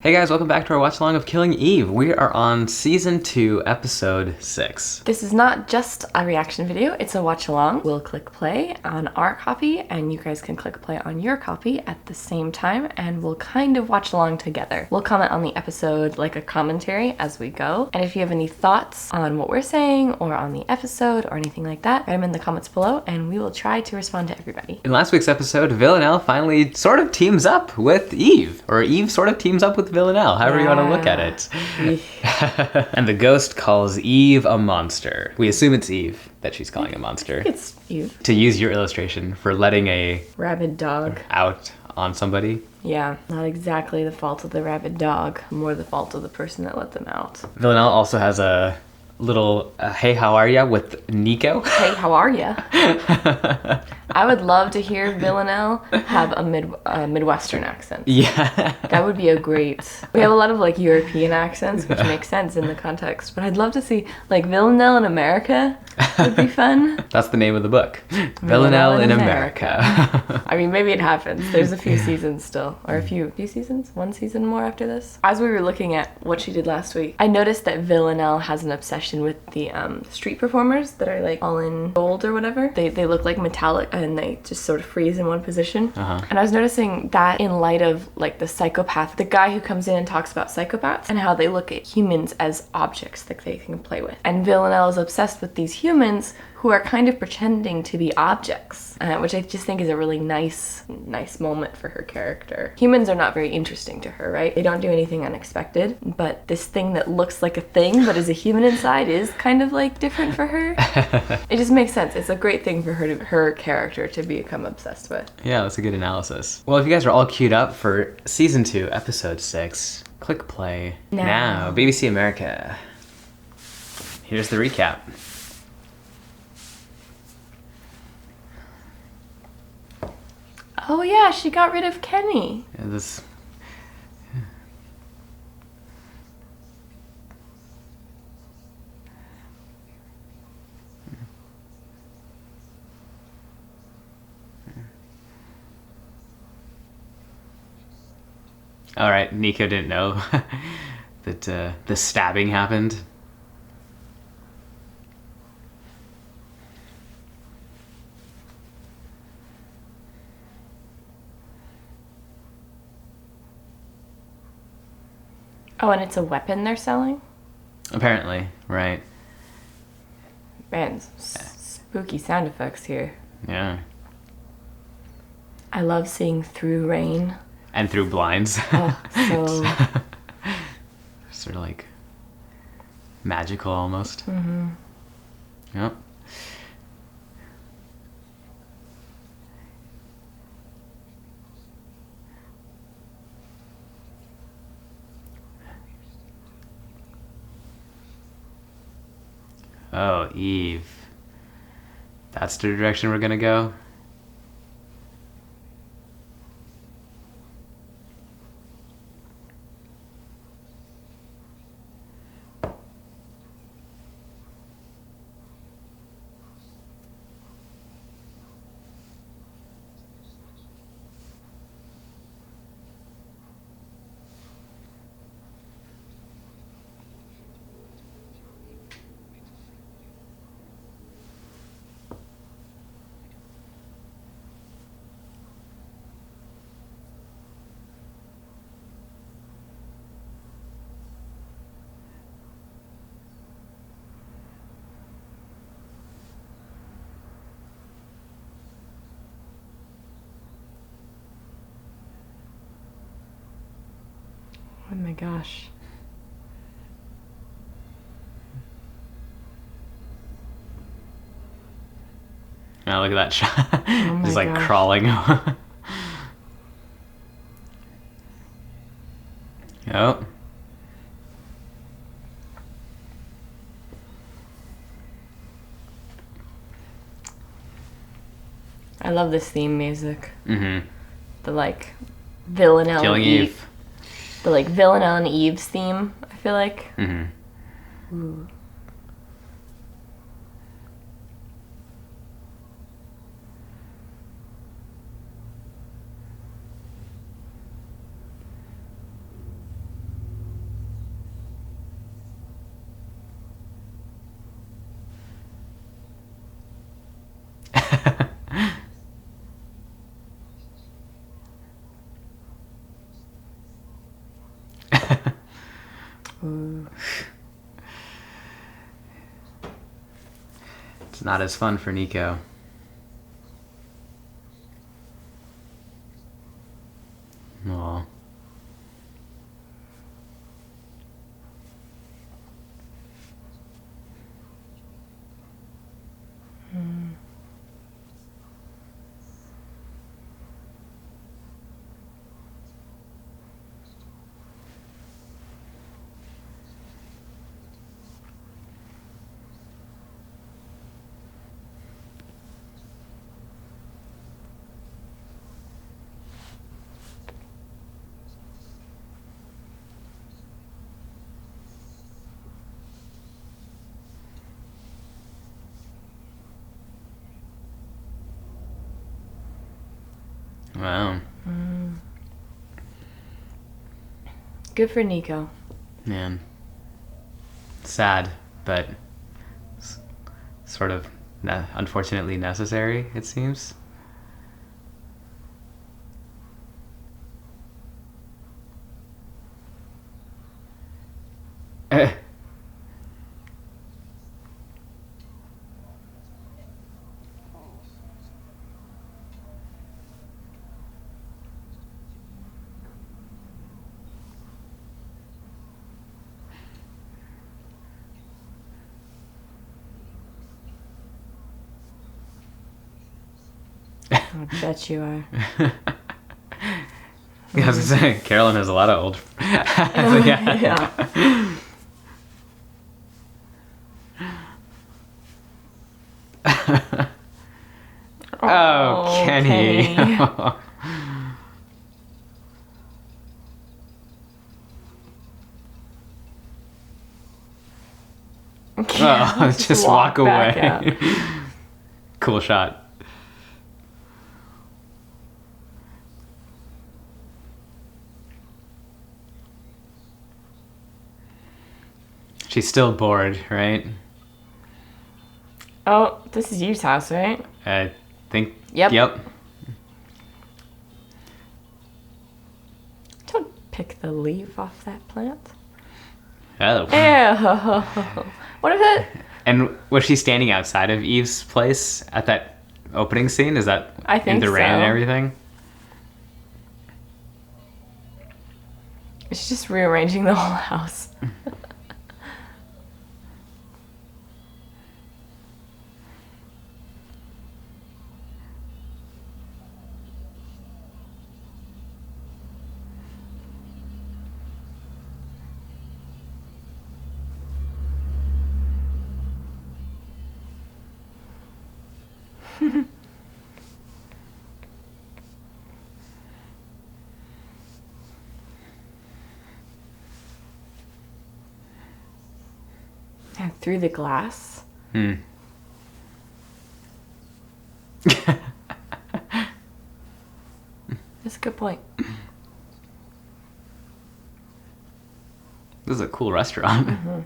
Hey guys, welcome back to our watch along of Killing Eve. We are on season 2, episode 6. This is not just a reaction video, it's a watch along. We'll click play on our copy and you guys can click play on your copy at the same time and we'll kind of watch along together. We'll comment on the episode like a commentary as we go. And if you have any thoughts on what we're saying or on the episode or anything like that, write them in the comments below and we will try to respond to everybody. In last week's episode, Villanelle finally sort of teams up with Eve. Or Eve sort of teams up with Villanelle, however you want to look at it. And the ghost calls Eve a monster. We assume it's Eve that she's calling a monster. It's Eve. To use your illustration for letting a Rabid dog out on somebody. Yeah, not exactly the fault of the rabid dog, more the fault of the person that let them out. Villanelle also has a little hey, how are ya with Nico. Hey, how are ya? I would love to hear Villanelle have a Midwestern accent. Yeah. That would be a great... We have a lot of like European accents, which makes sense in the context, but I'd love to see like Villanelle in America would be fun. That's the name of the book. Villanelle in America. I mean, maybe it happens. There's a few seasons still, or a few seasons? One season more after this? As we were looking at what she did last week, I noticed that Villanelle has an obsession with the street performers that are like all in gold or whatever. They look like metallic and they just sort of freeze in one position. And I was noticing that in light of like the psychopath, the guy who comes in and talks about psychopaths and how they look at humans as objects that they can play with. And Villanelle is obsessed with these humans who are kind of pretending to be objects, which I just think is a really nice moment for her character. Humans are not very interesting to her, right? They don't do anything unexpected, but this thing that looks like a thing but is a human inside is kind of like different for her. It just makes sense. It's a great thing for her character to become obsessed with. Yeah, that's a good analysis. Well, if you guys are all queued up for season 2, episode 6, click play now. BBC America. Here's the recap. Oh yeah, she got rid of Kenny. Yeah, this... All right, Nico didn't know that the stabbing happened. Oh, and it's a weapon they're selling? Apparently, right. Man, spooky sound effects here. Yeah. I love seeing through rain. And through blinds. Oh, so... Sort of like magical almost. Mm-hmm. Yep. Oh, Eve. That's the direction we're gonna go? Oh my gosh. Now look at that shot. Oh Just like gosh. crawling. Oh. I love this theme music. Mm-hmm. The like Villanelle Killing and Eve. The like Villanelle and Eve's theme, I feel like. Mm-hmm. Ooh. It's not as fun for Nico. Aw. Wow. Good for Nico. Man. Sad, but sort of unfortunately necessary, it seems. I bet you are. Yeah, I was gonna say, Carolyn has a lot of old. So, yeah. Yeah. Oh, Kenny. Oh, just walk back away. out. Cool shot. She's still bored, right? Oh, this is Eve's house, right? I think. Yep. Yep. Don't pick the leaf off that plant. Oh. Ew. What if it? And was she standing outside of Eve's place at that opening scene? Is that I think in the rain and so. everything? It's just rearranging the whole house. And through the glass. Hmm. That's a good point. This is a cool restaurant. Mm-hmm.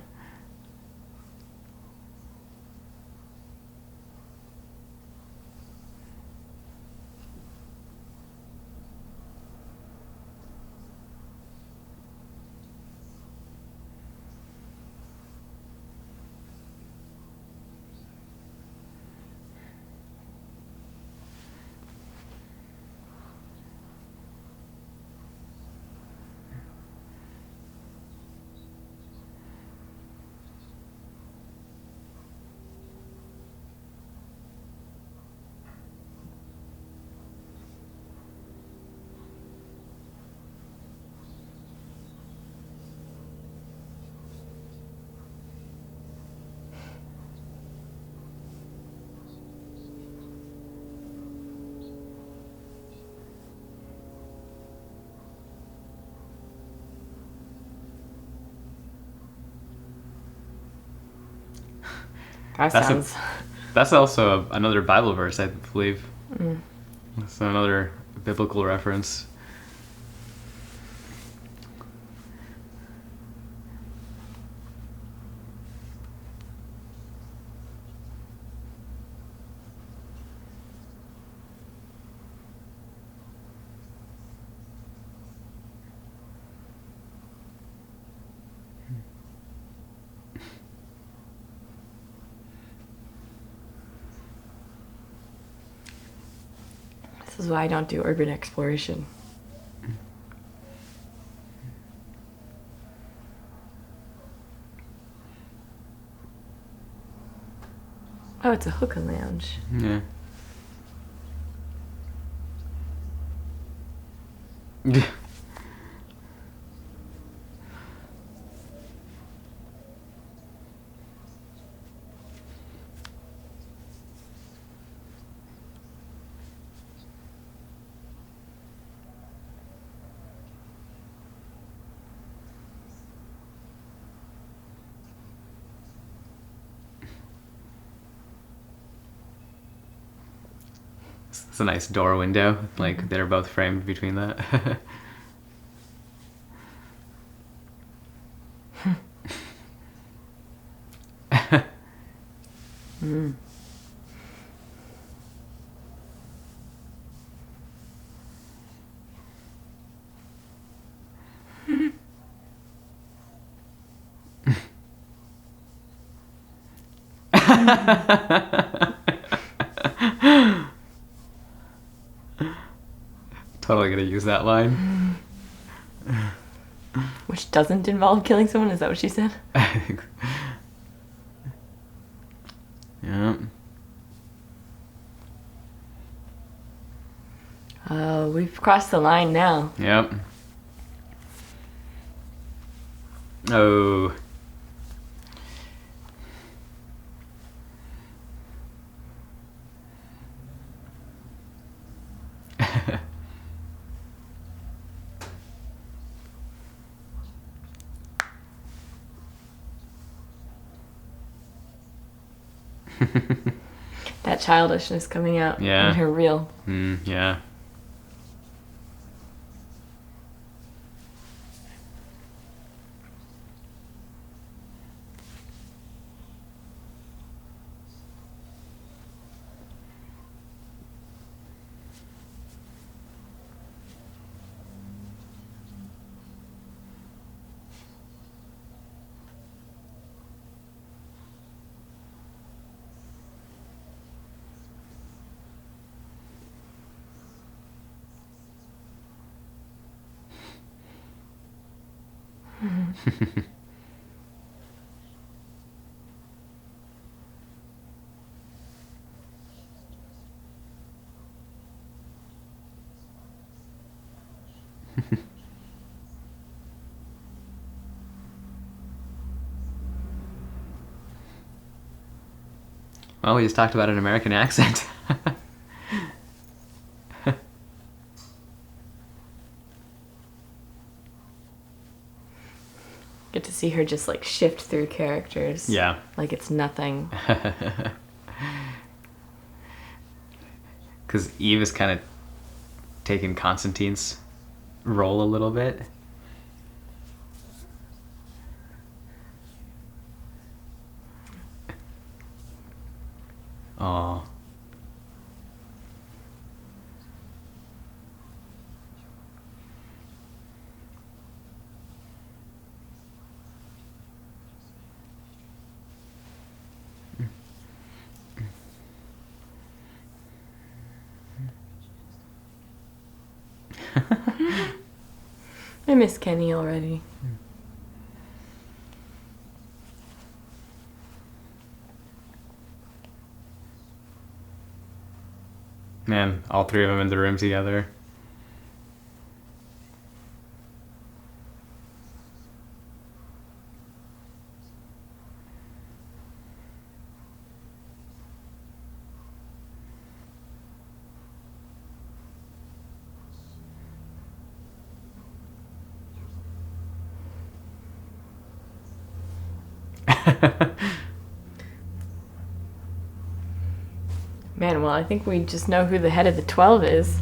That's also another Bible verse, I believe. That's another biblical reference. This is why I don't do urban exploration. Oh, it's a hookah lounge. Yeah. It's a nice door window. Like, they're both framed between that. Mm. Totally gonna use that line. Which doesn't involve killing someone, is that what she said? Yeah. Oh, we've crossed the line now. Yep. Oh. That childishness coming out Yeah. in her reel. Yeah. Well, we just talked about an American accent. Get to see her just like shift through characters. Yeah. Like it's nothing. Because Eve is kind of taking Constantine's role a little bit. Oh. I miss Kenny already. Man, all three of them in the room together. Man, well, I think we just know who the head of the 12 is.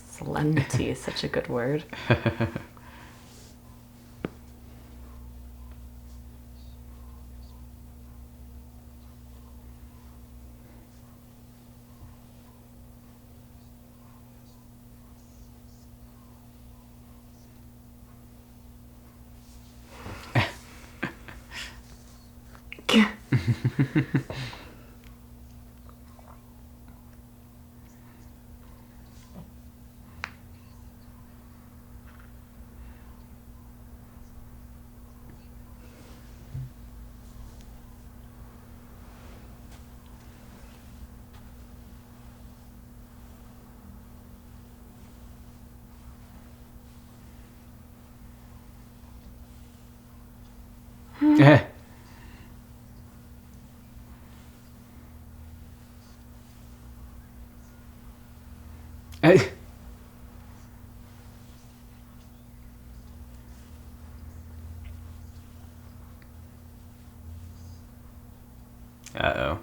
Solemnity is such a good word. Uh-oh.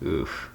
Oof.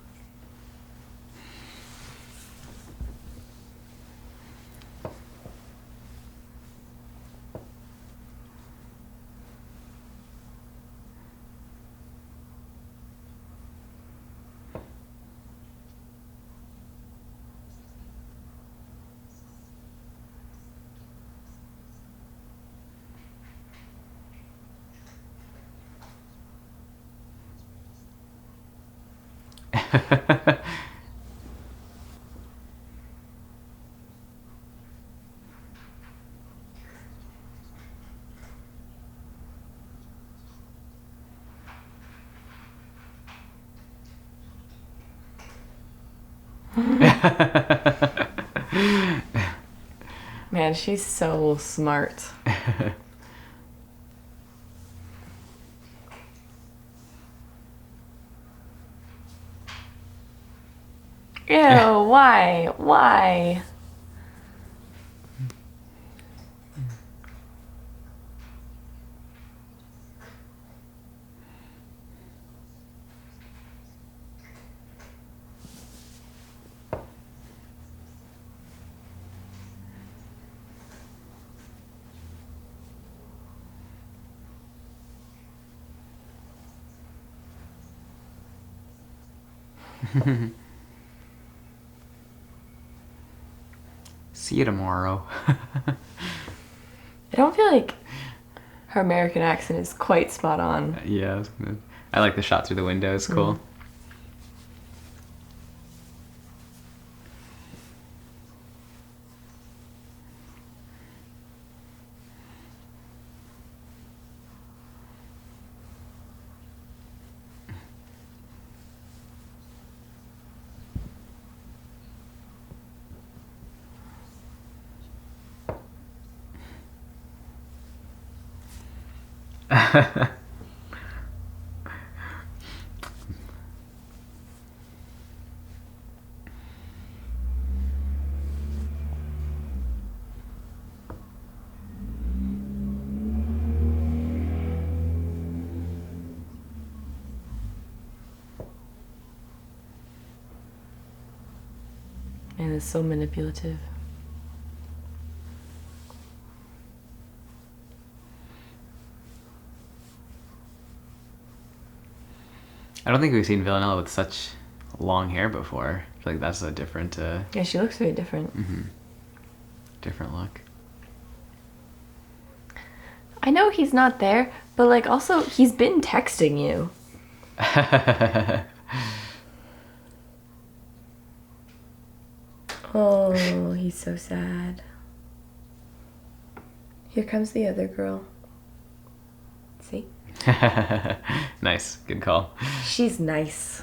Man, she's so smart. Ew, why? Why? See you tomorrow. I don't feel like her American accent is quite spot on. Yeah, I like the shot through the window. It's cool. And it's so manipulative. I don't think we've seen Villanelle with such long hair before. I feel like that's a different Yeah, she looks very different. different look. I know he's not there, but like also he's been texting you. Oh, he's so sad. Here comes the other girl. See? Nice. Good call. She's nice.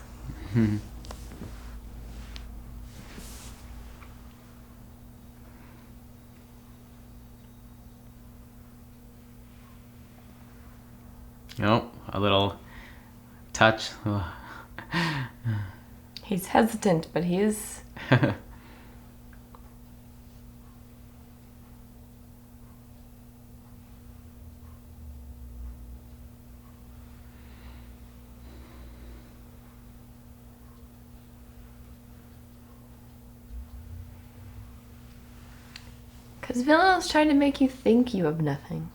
Oh, a little touch. He's hesitant, but he is. Because Villanelle's trying to make you think you have nothing.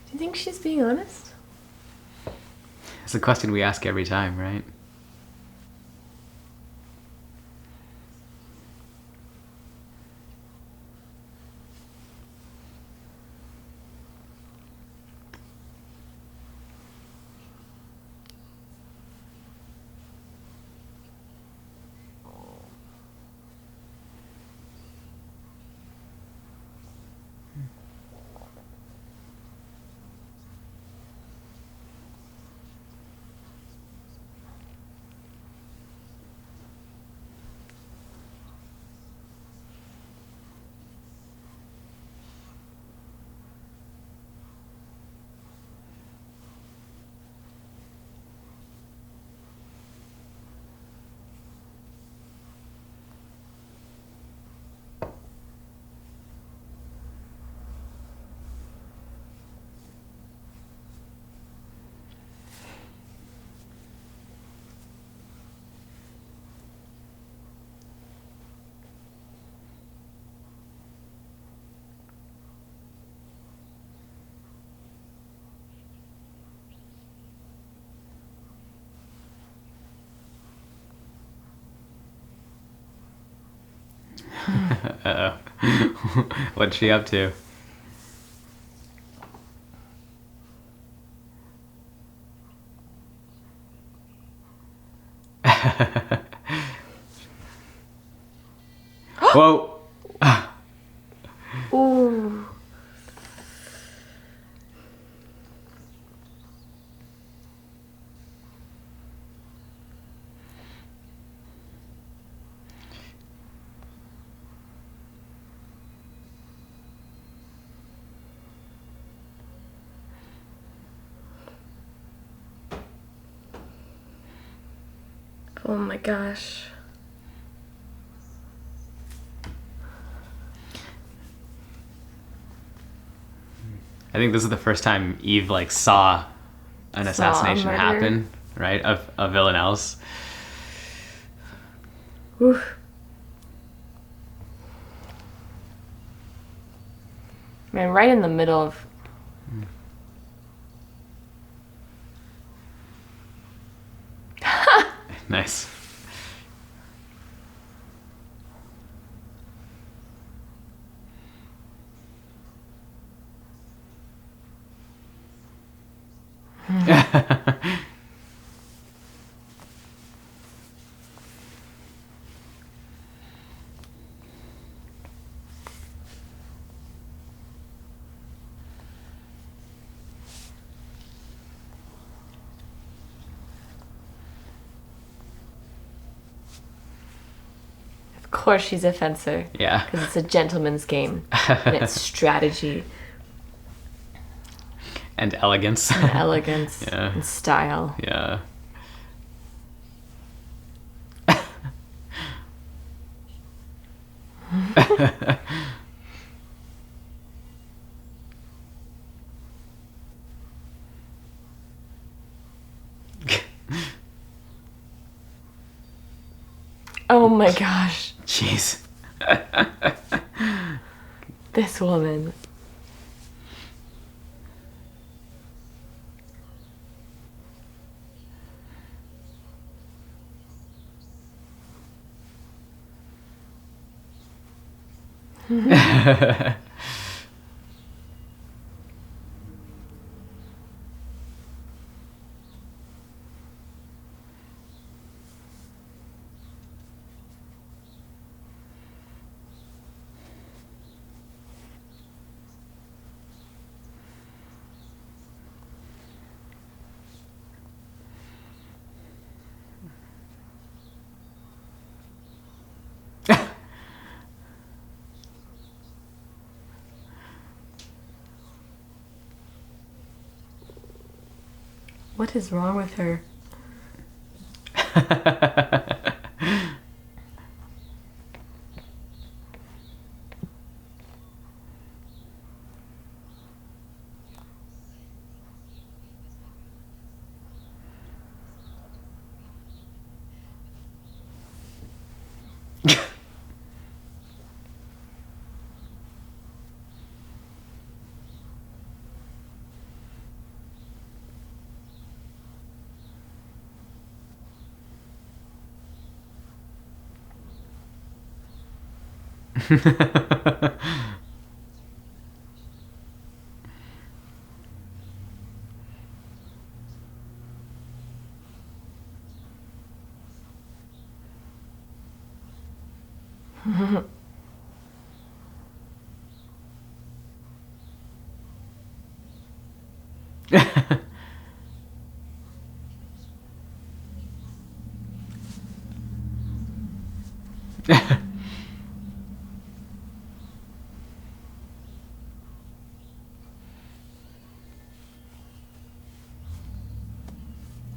Do you think she's being honest? It's a question we ask every time, right? Uh-oh. What's she up to? Whoa. Ooh. Oh my gosh. I think this is the first time Eve like saw an assassination murder. happen, right? Of Villanelle's. Ooh. Man, right in the middle of. Nice. Of course, she's a fencer. Yeah. Because it's a gentleman's game. And it's strategy And elegance. and elegance Yeah. and style. Yeah. Oh my gosh. Jeez. This woman. What is wrong with her?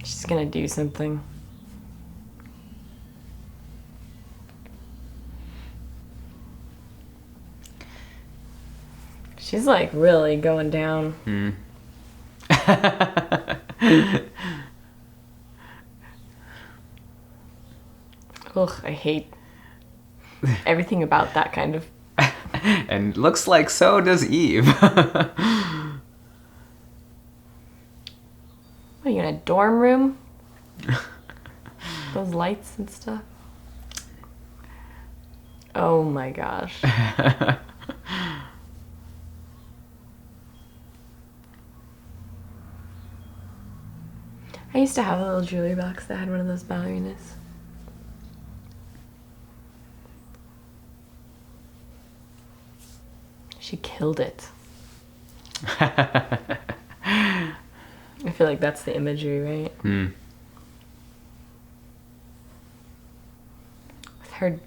She's gonna do something. She's like really going down. Ugh, I hate everything about that kind of. And looks like so does Eve. What, are you in a dorm room? Those lights and stuff. Oh my gosh. I used to have a little jewelry box that had one of those ballerinas. She killed it. I feel like that's the imagery, right? Hmm. With her.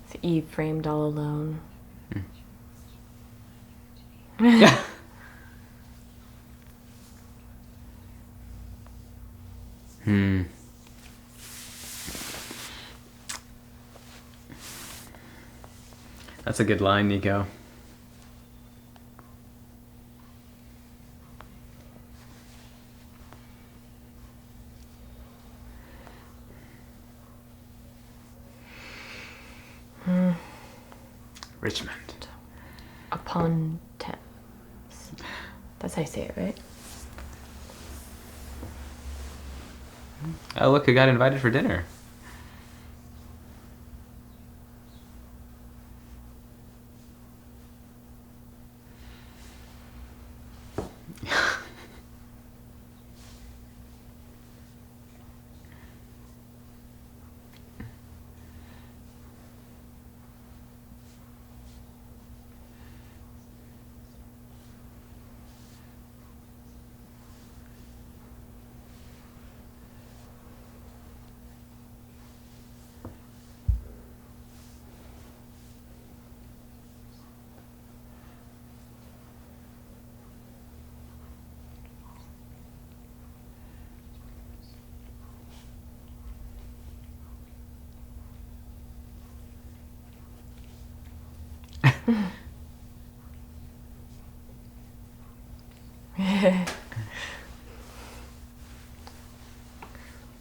It's Eve framed all alone. Hmm. That's a good line, Nico. Richmond. Upon Thames. That's how you say it, right? Oh, look, who got invited for dinner?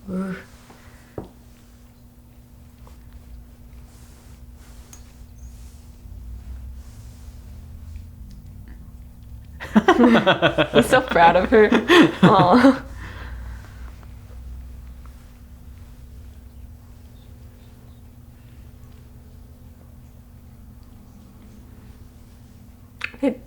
Ooh. He's so proud of her. Aw. It,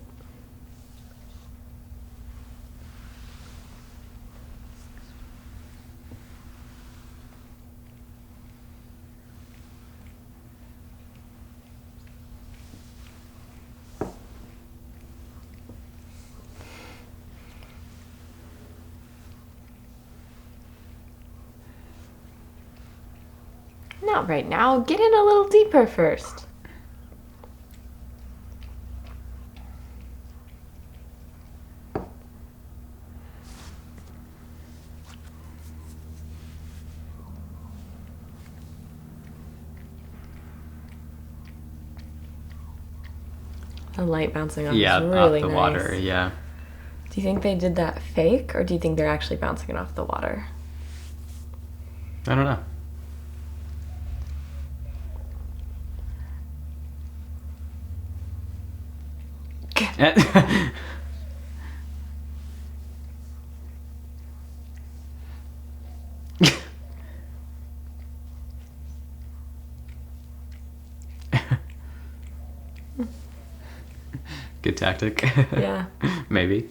not right now. Get in a little deeper first. The light bouncing off Yeah, is really off the nice. water, yeah. Do you think they did that fake, or do you think they're actually bouncing it off the water? I don't know. Good tactic. Yeah. Maybe.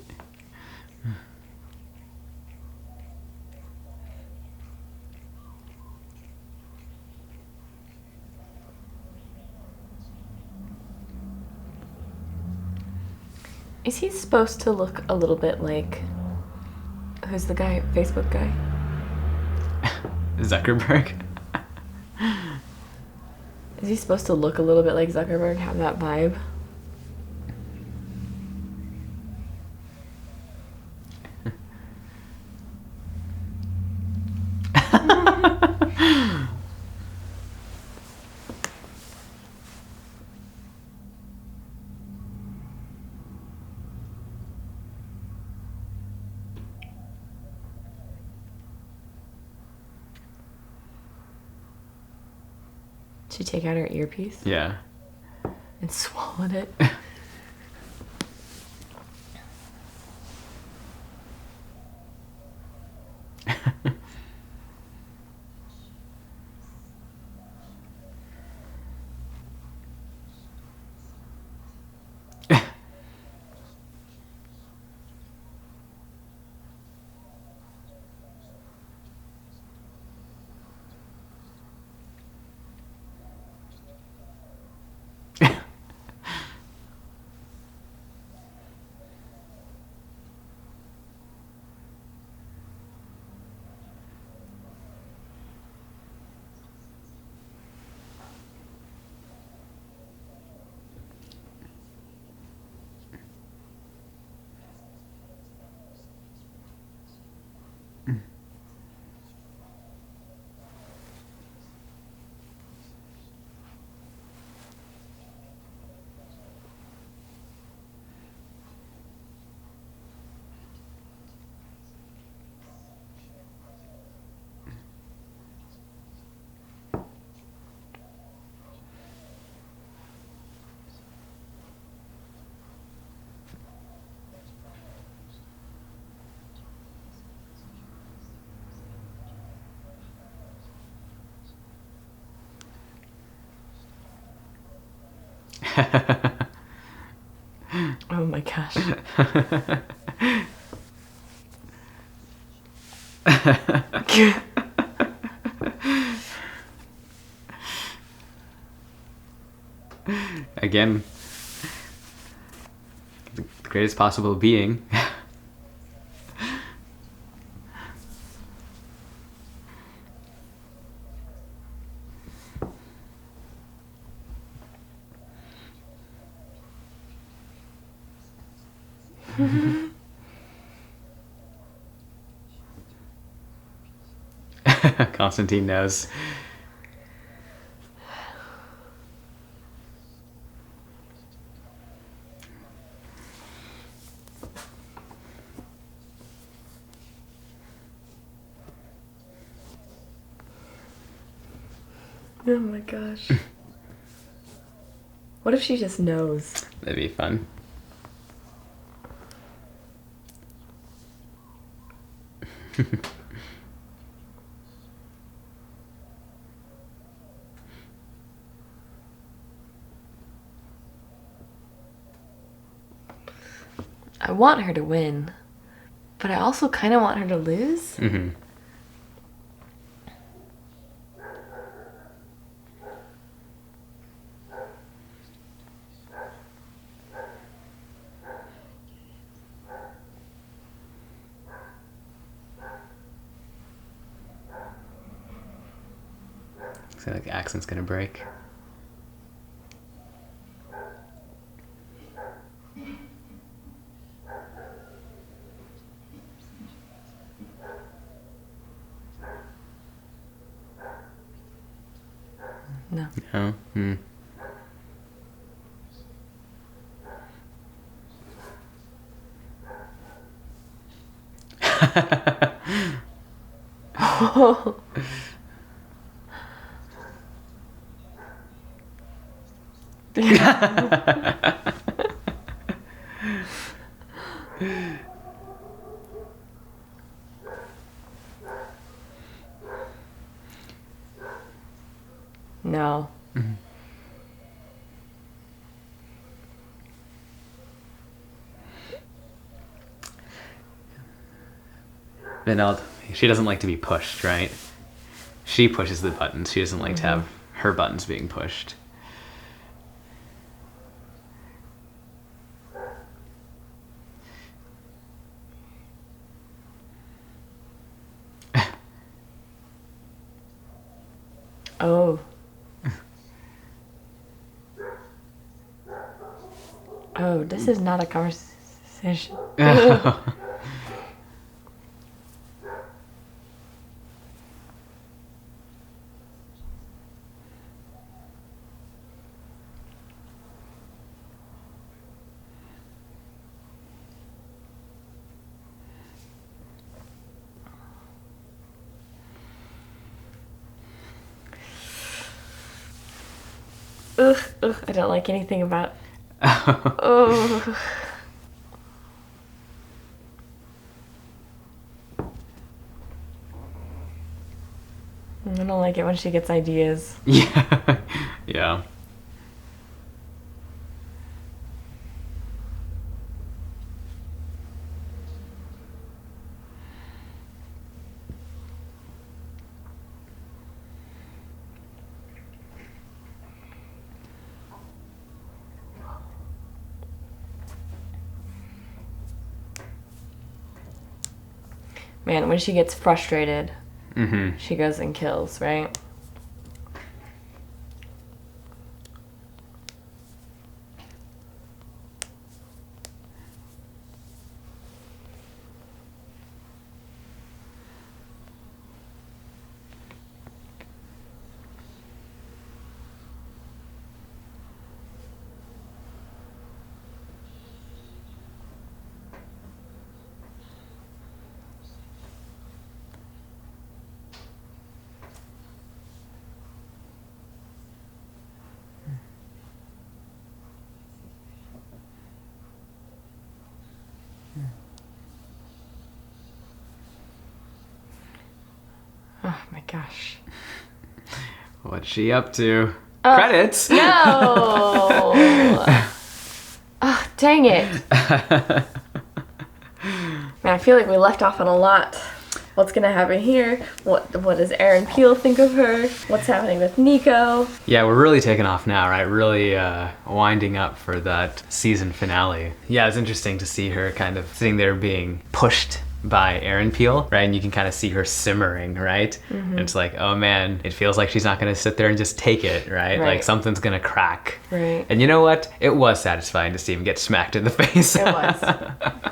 Is he supposed to look a little bit like... Who's the guy? Facebook guy? Zuckerberg. Is he supposed to look a little bit like Zuckerberg? Have that vibe? She take out her earpiece? Yeah. And swallowed it? Oh my gosh. Again, the greatest possible being. Constantine knows. Oh my gosh. What if she just knows? That'd be fun. I want her to win, but I also kind of want her to lose. Mm-hmm. So like the accent's gonna break. No. No. Hmm. No. Mm-hmm. Vanilla, she doesn't like to be pushed, right? She pushes the buttons. She doesn't like to have her buttons being pushed. Oh. Oh, this is not a conversation. Ugh, I don't like anything about. Oh. I don't like it when she gets ideas. Yeah. Yeah. Man, when she gets frustrated, Mm-hmm. she goes and kills, right? Oh my gosh. What's she up to? Credits! No! Oh, dang it. Man, I feel like we left off on a lot. What's gonna happen here? What does Aaron Peel think of her? What's happening with Nico? Yeah, we're really taking off now, right? Really winding up for that season finale. Yeah, it's interesting to see her kind of sitting there being pushed by Aaron Peel, right? And you can kind of see her simmering, right? And it's like, oh man, it feels like she's not going to sit there and just take it, right? Like something's going to crack. Right. And you know what? It was satisfying to see him get smacked in the face. It was.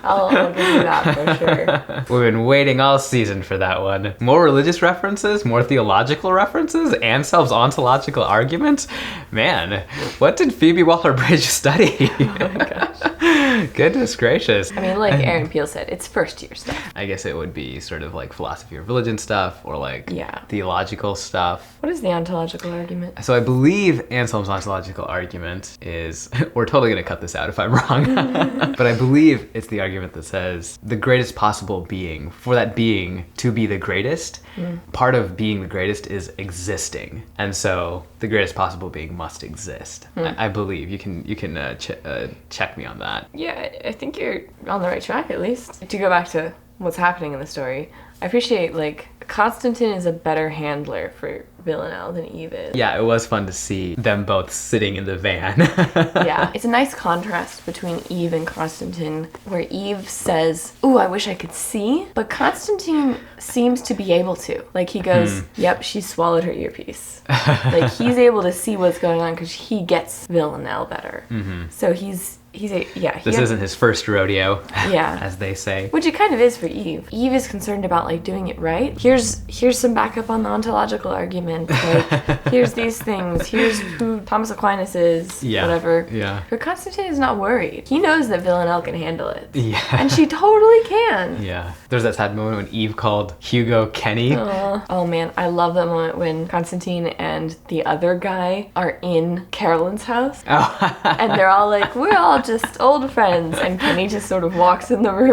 I'll give you that for sure. We've been waiting all season for that one. More religious references, more theological references, Anselm's ontological arguments. Man, what did Phoebe Waller-Bridge study? Oh my gosh. Goodness gracious. I mean, like Aaron Peel said, it's first year stuff. I guess it would be sort of like philosophy of religion stuff or like Yeah. theological stuff. What is the ontological argument? So I believe Anselm's ontological argument is, we're totally going to cut this out if I'm wrong, but I believe it's the argument that says the greatest possible being, for that being to be the greatest, part of being the greatest is existing. And so the greatest possible being must exist. I believe. You can check me on that. Yeah, I think you're on the right track at least. To go back to what's happening in the story, I appreciate, like, Constantine is a better handler for Villanelle than Eve is. Yeah, it was fun to see them both sitting in the van. Yeah, it's a nice contrast between Eve and Constantine, where Eve says, "Ooh, I wish I could see," but Constantine seems to be able to. Like, he goes, "Yep, she swallowed her earpiece." Like, he's able to see what's going on because he gets Villanelle better. So this isn't his first rodeo, yeah, as they say. Which it kind of is for Eve. Eve is concerned about, like, doing it right. Here's some backup on the ontological argument. Like, here's these things. Here's who Thomas Aquinas is. Yeah. Whatever. Yeah. But Constantine is not worried. He knows that Villanelle can handle it. Yeah. And she totally can. Yeah. There's that sad moment when Eve called Hugo Kenny. Oh man, I love that moment when Constantine and the other guy are in Carolyn's house. Oh. And they're all like, we're all just old friends. And Kenny just sort of walks in the room.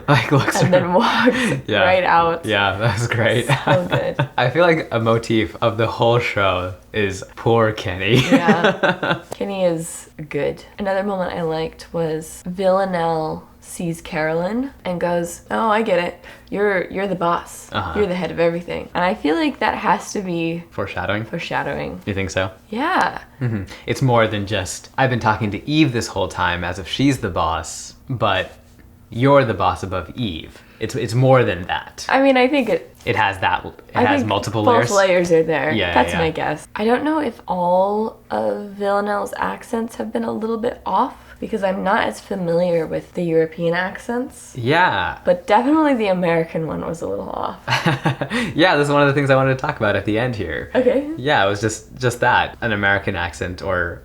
Like, looks and then walks right out. Yeah, that's great. So good. I feel like a motif of the whole show is poor Kenny. Yeah. Kenny is good. Another moment I liked was Villanelle sees Carolyn and goes, "Oh, I get it. You're the boss. You're the head of everything." And I feel like that has to be foreshadowing. You think so? Yeah. It's more than just, I've been talking to Eve this whole time as if she's the boss, but you're the boss above Eve. It's more than that. I mean, I think It has that. It I has think multiple both layers. layers are there. Yeah, That's yeah. my guess. I don't know if all of Villanelle's accents have been a little bit off because I'm not as familiar with the European accents. Yeah. But definitely the American one was a little off. Yeah, this is one of the things I wanted to talk about at the end here. Okay. Yeah, it was just that. An American accent or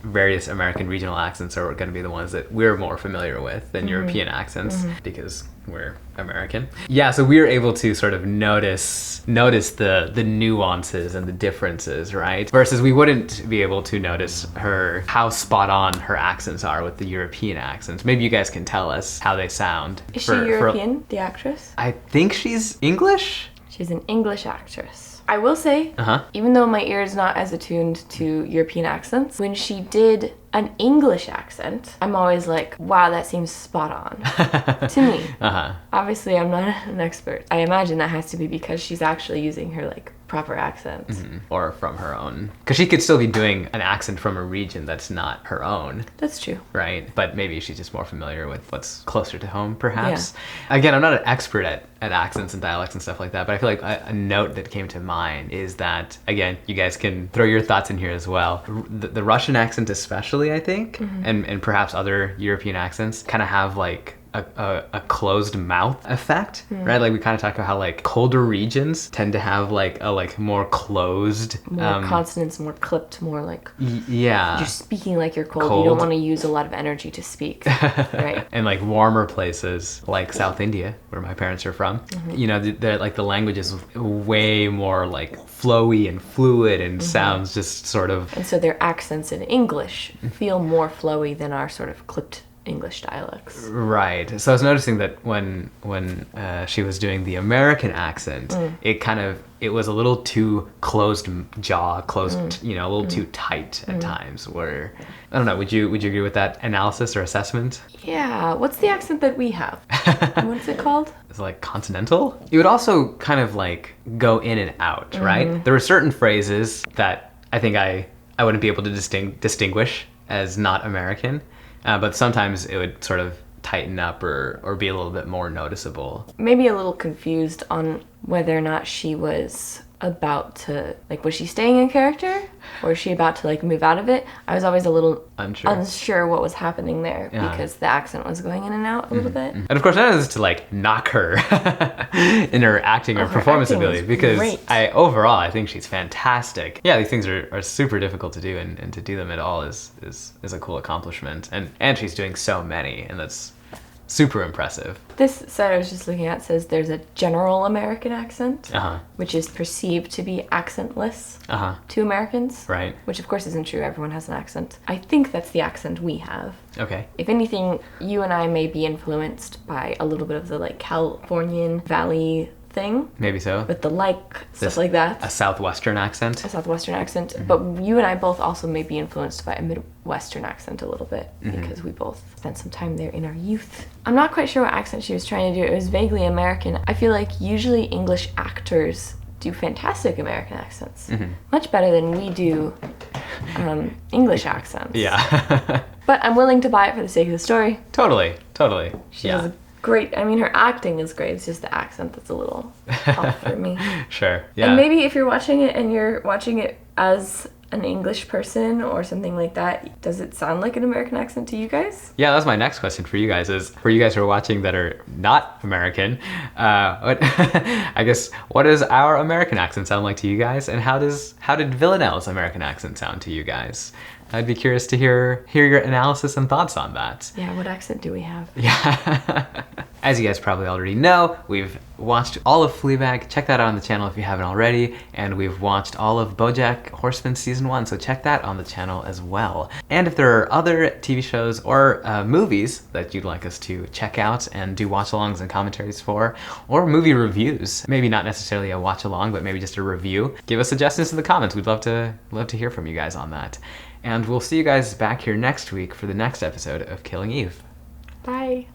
various American regional accents are going to be the ones that we're more familiar with than European accents because we're American. Yeah, so we were able to sort of notice the nuances and the differences, right? Versus we wouldn't be able to notice how spot on her accents are with the European accents. Maybe you guys can tell us how they sound. Is she European, the actress? I think she's English. She's an English actress. I will say, even though my ear is not as attuned to European accents, when she did an English accent, I'm always like, wow, that seems spot on to me. Obviously, I'm not an expert. I imagine that has to be because she's actually using her like proper accent. Or from her own. Because she could still be doing an accent from a region that's not her own. That's true. Right? But maybe she's just more familiar with what's closer to home, perhaps. Yeah. Again, I'm not an expert at accents and dialects and stuff like that, but I feel like a note that came to mind is that, again, you guys can throw your thoughts in here as well. The Russian accent especially, I think, and perhaps other European accents kind of have like a closed mouth effect, right? Like we kind of talk about how like colder regions tend to have like a more closed, more consonants, more clipped, more like yeah. You're speaking like you're cold. You don't want to use a lot of energy to speak, right? And like warmer places like South India, where my parents are from, you know, they're like the language is way more like flowy and fluid and sounds just sort of. And so their accents in English feel more flowy than our sort of clipped English dialects. Right. So I was noticing that when she was doing the American accent, it was a little too closed jaw, you know, a little too tight at times. Where I don't know. Would you agree with that analysis or assessment? Yeah. What's the accent that we have? What's it called? It's like continental. It would also kind of like go in and out, right? There were certain phrases that I think I wouldn't be able to distinguish as not American. But sometimes it would sort of tighten up or be a little bit more noticeable. Maybe a little confused on whether or not she was about to, like, was she staying in character or is she about to like move out of it? I was always a little unsure what was happening there because the accent was going in and out a little bit. And of course, none of this to like knock her in her acting or performance ability, because overall I think she's fantastic. Yeah, these things are super difficult to do, and to do them at all is a cool accomplishment. And she's doing so many, and that's super impressive. This site I was just looking at says there's a general American accent, which is perceived to be accentless to Americans. Right. Which of course isn't true. Everyone has an accent. I think that's the accent we have. Okay. If anything, you and I may be influenced by a little bit of the like Californian Valley thing. Maybe so. With the stuff like that. A Southwestern accent. A Southwestern accent. But you and I both also may be influenced by a Midwestern accent a little bit because we both spent some time there in our youth. I'm not quite sure what accent she was trying to do. It was vaguely American. I feel like usually English actors do fantastic American accents. Much better than we do English accents. Yeah. But I'm willing to buy it for the sake of the story. Totally. She has great, I mean, her acting is great. It's just the accent that's a little off for me. Sure. Yeah. And maybe if you're watching it and you're watching it as an English person or something like that, does it sound like an American accent to you guys? Yeah, that's my next question for you guys. Is for you guys who are watching that are not American, I guess what does our American accent sound like to you guys, and how did Villanelle's American accent sound to you guys? I'd be curious to hear your analysis and thoughts on that. Yeah, what accent do we have? Yeah. As you guys probably already know, we've watched all of Fleabag. Check that out on the channel if you haven't already. And we've watched all of BoJack Horseman Season 1, so check that on the channel as well. And if there are other TV shows or movies that you'd like us to check out and do watch-alongs and commentaries for, or movie reviews, maybe not necessarily a watch-along, but maybe just a review, give us suggestions in the comments. We'd love to hear from you guys on that. And we'll see you guys back here next week for the next episode of Killing Eve. Bye.